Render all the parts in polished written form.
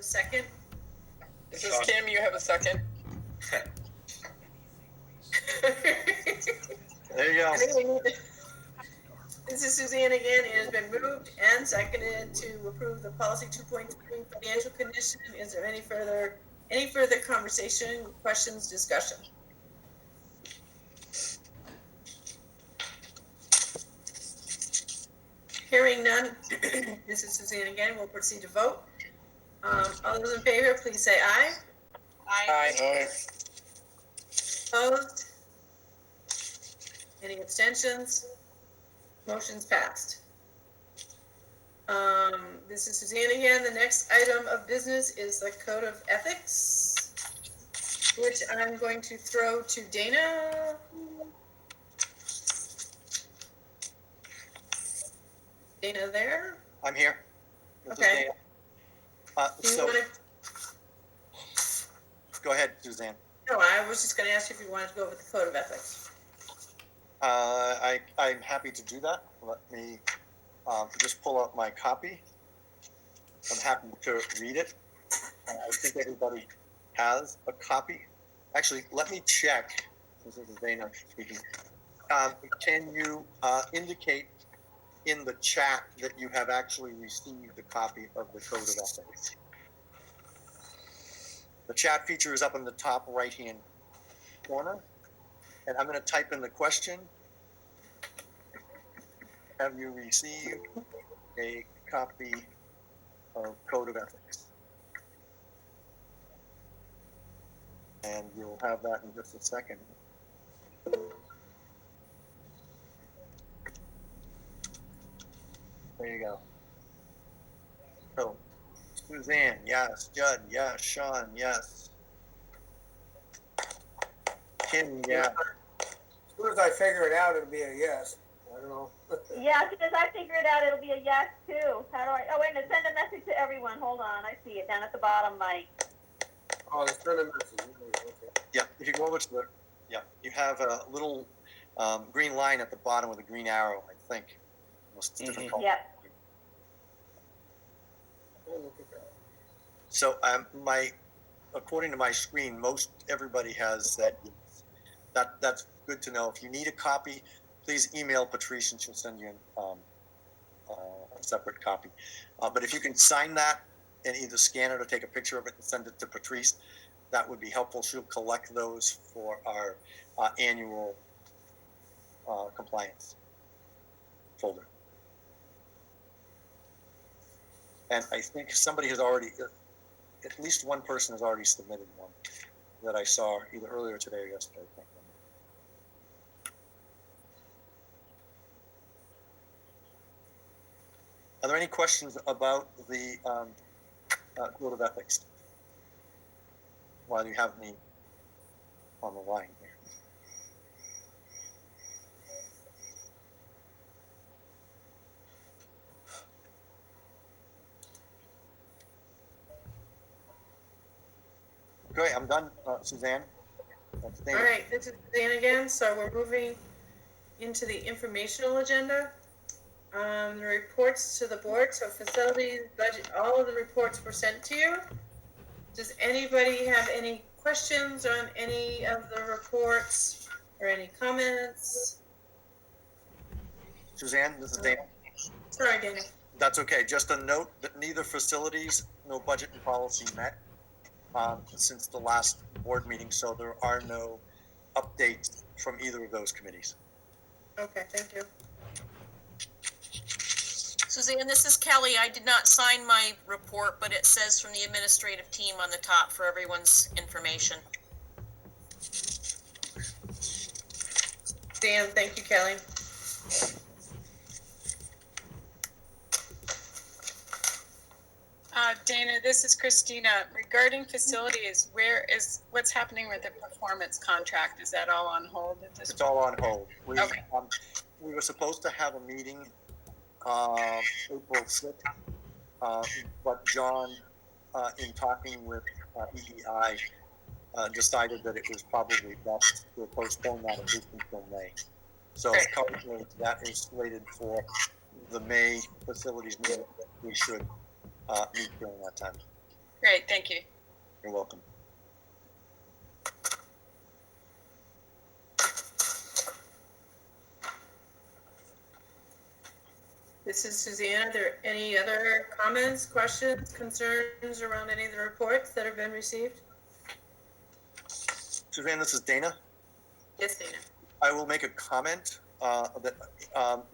a second? This is Kim, you have a second? There you go. I think we need to, this is Suzanne again. It has been moved and seconded to approve the policy 2.3 financial condition. Is there any further conversation, questions, discussion? Hearing none, this is Suzanne again. We'll proceed to vote. All those in favor, please say aye. Aye. Opposed? Any abstentions? Motion's passed. This is Suzanne again. The next item of business is the Code of Ethics, which I'm going to throw to Dana. Dana there? I'm here. This is Okay. Dana. Do you So wanna, go ahead, Suzanne. no, I was just going to ask you if you wanted to go over the Code of Ethics. I'm happy to do that. Let me just pull out my copy. I'm happy to read it. I think everybody has a copy. Actually, let me check. This is Dana speaking. Can you indicate in the chat that you have actually received a copy of the Code of Ethics? The chat feature is up in the top right-hand corner, and I'm going to type in the question. Have you received a copy of Code of Ethics? And you'll have that in just a second. There you go. So, Suzanne, yes. Judd, yes. Sean, yes. Kim, yes. As soon as I figure it out, it'll be a yes. I don't know. Yeah, as soon as I figure it out, it'll be a yes too. How do I? Oh, wait a minute. Send a message to everyone. Hold on. I see it down at the bottom, Mike. Oh, let's send a message. Okay. Yeah, if you go over to the, you have a little green line at the bottom with a green arrow, I think. Most different color. Yeah. Oh, look at that. So according to my screen, most everybody has that. That's good to know. If you need a copy, please email Patrice and she'll send you a separate copy. But if you can sign that and either scan it or take a picture of it and send it to Patrice, that would be helpful. She'll collect those for our annual compliance folder. And I think somebody has already, at least one person has already submitted one that I saw either earlier today or yesterday. I think. Are there any questions about the Code of Ethics while you have me on the line here? Okay, I'm done, Suzanne. All right, this is Dan again. So we're moving into the informational agenda. The reports to the board. So facilities, budget, all of the reports were sent to you. Does anybody have any questions on any of the reports or any comments? Suzanne, this is Dana. Sorry, Dana. That's okay. Just a note that neither facilities, no budget and policy met since the last board meeting, so there are no updates from either of those committees. Okay, thank you. Suzanne, this is Kelly. I did not sign my report, but it says from the administrative team on the top for everyone's information. Dan, thank you, Kelly. Dana, this is Christina. Regarding facilities, what's happening with the performance contract? Is that all on hold at this point? It's all on hold. Okay. We were supposed to have a meeting April 6th, but John, in talking with EEI, decided that it was probably best to postpone that at least until May. So currently that is slated for the May facilities meeting. We should meet during that time. Great, thank you. You're welcome. This is Suzanne. Are there any other comments, questions, concerns around any of the reports that have been received? Suzanne, this is Dana. Yes, Dana. I will make a comment that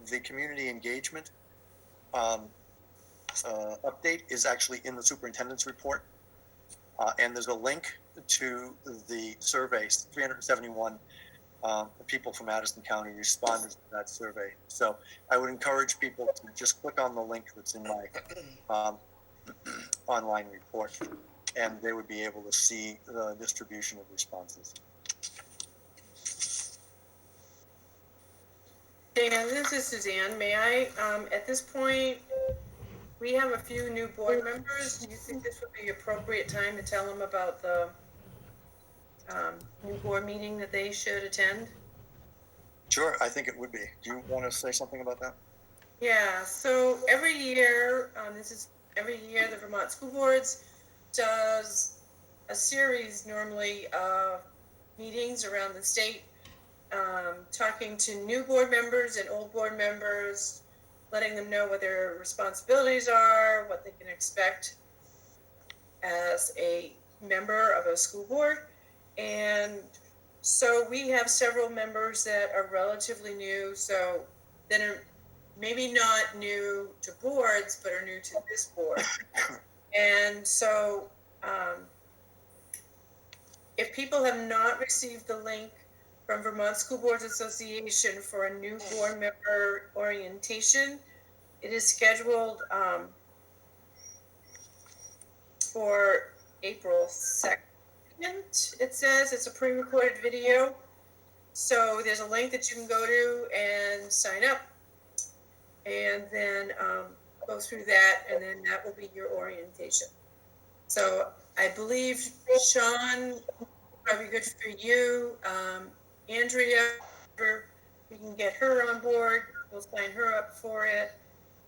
the community engagement update is actually in the superintendent's report. And there's a link to the surveys, 371 people from Addison County responded to that survey. So I would encourage people to just click on the link that's in my online report, and they would be able to see the distribution of responses. Dana, this is Suzanne. May I, at this point, we have a few new board members. Do you think this would be appropriate time to tell them about the new board meeting that they should attend? Sure, I think it would be. Do you want to say something about that? Yeah, so every year, every year the Vermont School Boards does a series normally of meetings around the state, talking to new board members and old board members, letting them know what their responsibilities are, what they can expect as a member of a school board. And so we have several members that are relatively new, so that are maybe not new to boards, but are new to this board. And so if people have not received the link from Vermont School Boards Association for a new board member orientation, it is scheduled for April 2nd. It says it's a pre-recorded video. So there's a link that you can go to and sign up, and then go through that, and then that will be your orientation. So I believe, Sean, probably good for you. Andrea, we can get her on board. We'll sign her up for it.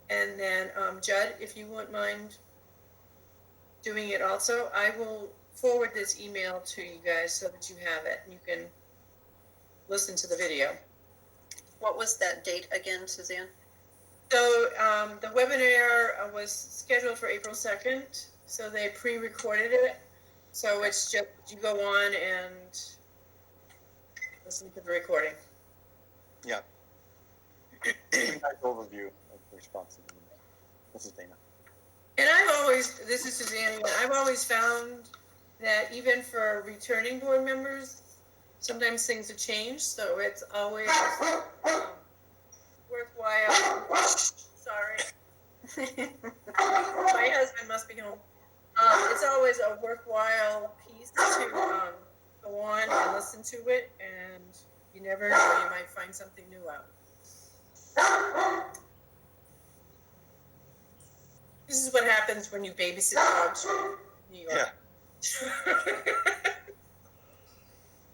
And then Judd, if you wouldn't mind doing it also, I will forward this email to you guys so that you have it and you can listen to the video. What was that date again, Suzanne? So the webinar was scheduled for April 2nd, so they pre-recorded it. So it's just, you go on and listen to the recording. Yeah. Nice overview of the responsibilities. This is Dana. And this is Suzanne again, I've always found that even for returning board members, sometimes things have changed, so it's always worthwhile. Sorry. My husband must be home. It's always a worthwhile piece to go on and listen to it, and you never know, you might find something new out. This is what happens when you babysit dogs from New York. Yeah.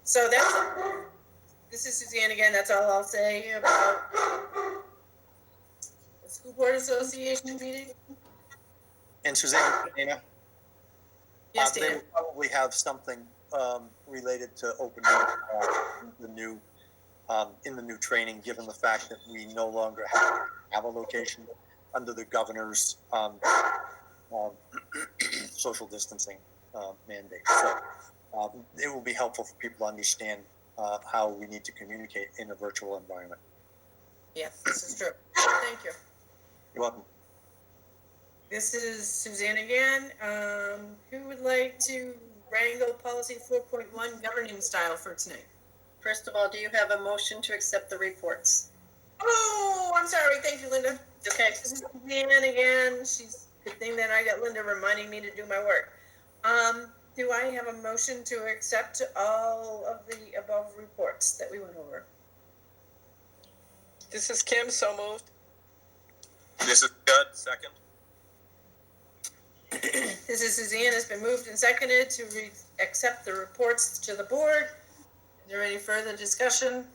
So this is Suzanne again. That's all I'll say about the School Board Association meeting. And Suzanne, Dana, Yes, they Dan. will probably have something related to open in the new training, given the fact that we no longer have a location under the governor's social distancing mandate. So it will be helpful for people to understand how we need to communicate in a virtual environment. Yes, this is true. Thank you. You're welcome. This is Suzanne again. Who would like to wrangle policy 4.1 governing style for tonight? First of all, do you have a motion to accept the reports? Oh, I'm sorry. Thank you, Linda. Okay. This is Suzanne again. Good thing that I got Linda reminding me to do my work. Do I have a motion to accept all of the above reports that we went over? This is Kim, so moved. This is Judd, second. This is Suzanne. Has been moved and seconded to accept the reports to the board. Is there any further discussion?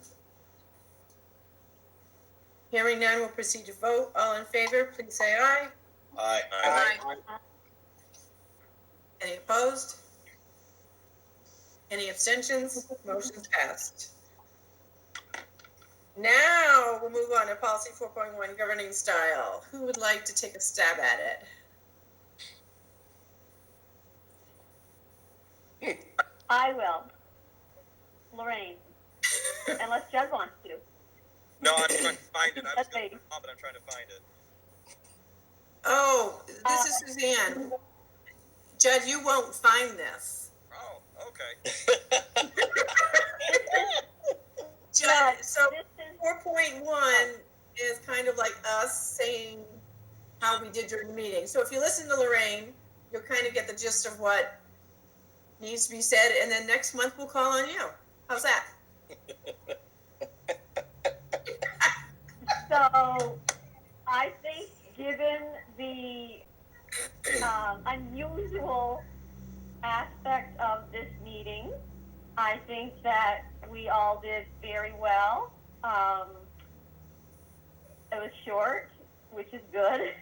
Hearing none, we'll proceed to vote. All in favor, please say aye. Aye. Aye. Any opposed? Any abstentions? Motion passed. Now we'll move on to policy 4.1, governing style. Who would like to take a stab at it? I will. Lorraine, unless Judd wants to. No, I'm trying to find it. I was Okay. going to but I'm trying to find it. Oh, this is Suzanne. Judd, you won't find this. Oh, okay. Judd, so This is 4.1 is kind of like us saying how we did during the meeting. So if you listen to Lorraine, you'll kind of get the gist of what needs to be said, and then next month we'll call on you. How's that? So, I think given the unusual aspect of this meeting, I think that we all did very well. It was short, which is good.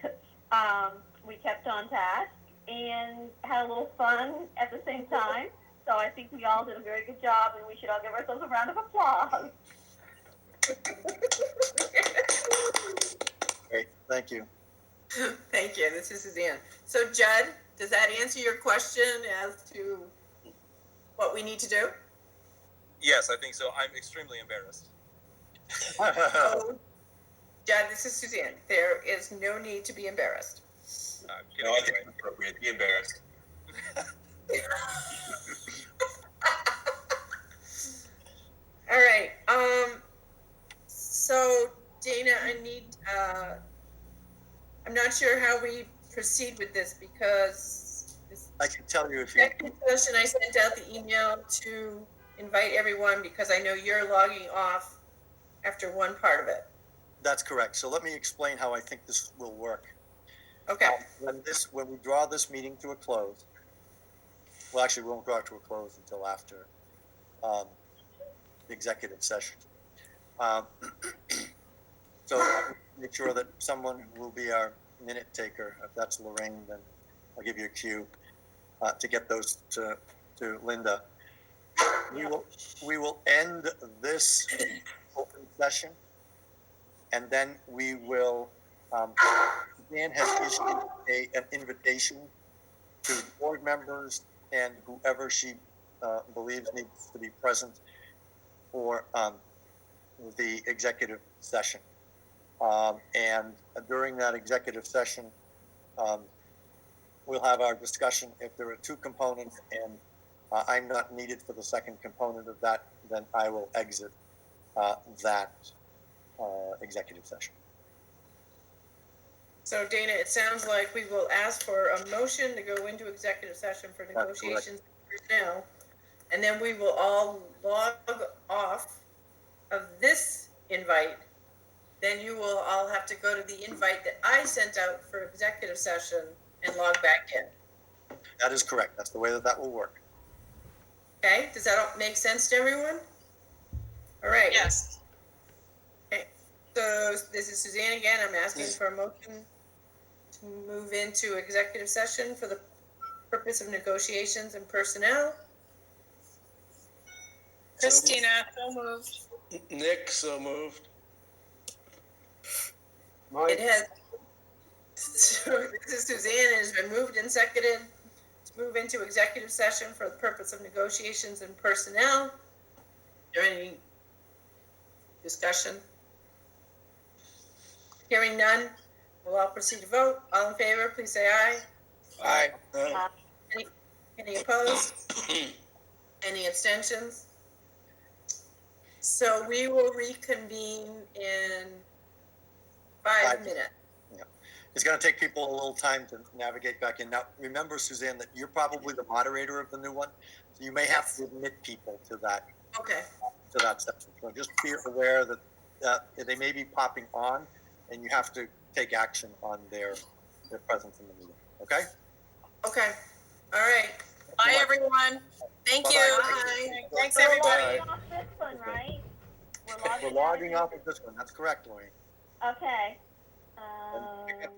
We kept on task and had a little fun at the same time. So I think we all did a very good job, and we should all give ourselves a round of applause. Great, thank you. Thank you. This is Suzanne. So Judd, does that answer your question as to what we need to do? Yes, I think so. I'm extremely embarrassed. Oh, Judd, this is Suzanne. There is no need to be embarrassed. I'm kidding. No, I think Anyway. it's appropriate. Be embarrassed. All right. So Dana, I'm not sure how we proceed with this because this I can tell you if you, executive session, I sent out the email to invite everyone because I know you're logging off after one part of it. that's correct. So let me explain how I think this will work. Okay. When we draw this meeting to a close, well, actually, we won't draw it to a close until after the executive session. So I'll make sure that someone will be our minute taker. If that's Lorraine, then I'll give you a cue to get those to Linda. We will end this open session, and then we will. Dan has issued an invitation to board members and whoever she believes needs to be present for the executive session. And during that executive session, we'll have our discussion. If there are two components and I'm not needed for the second component of that, then I will exit that executive session. So Dana, it sounds like we will ask for a motion to go into executive session for negotiations now, and then we will all log off of this invite. Then you will all have to go to the invite that I sent out for executive session and log back in. That is correct. That's the way that will work. Okay, does that all make sense to everyone? All right. Yes. Okay, so this is Suzanne again. I'm asking for a motion to move into executive session for the purpose of negotiations and personnel. Christina, so moved. Nick, so moved. It has, so this is Suzanne, it has been moved and seconded to move into executive session for the purpose of negotiations and personnel. Is there any discussion? Hearing none, we'll all proceed to vote. All in favor, please say aye. Aye. Any opposed? Any abstentions? So we will reconvene in 5 minutes. Yeah. It's going to take people a little time to navigate back in. Now, remember, Suzanne, that you're probably the moderator of the new one, so you may have to admit people to that. Okay. To that section. So just be aware that they may be popping on, and you have to take action on their presence in the meeting. Okay? Okay. All right. Bye, everyone. Thank you. Bye. Thanks, We're everybody. logging off this one, right? We're logging off of this one. That's correct, Lori. Okay. And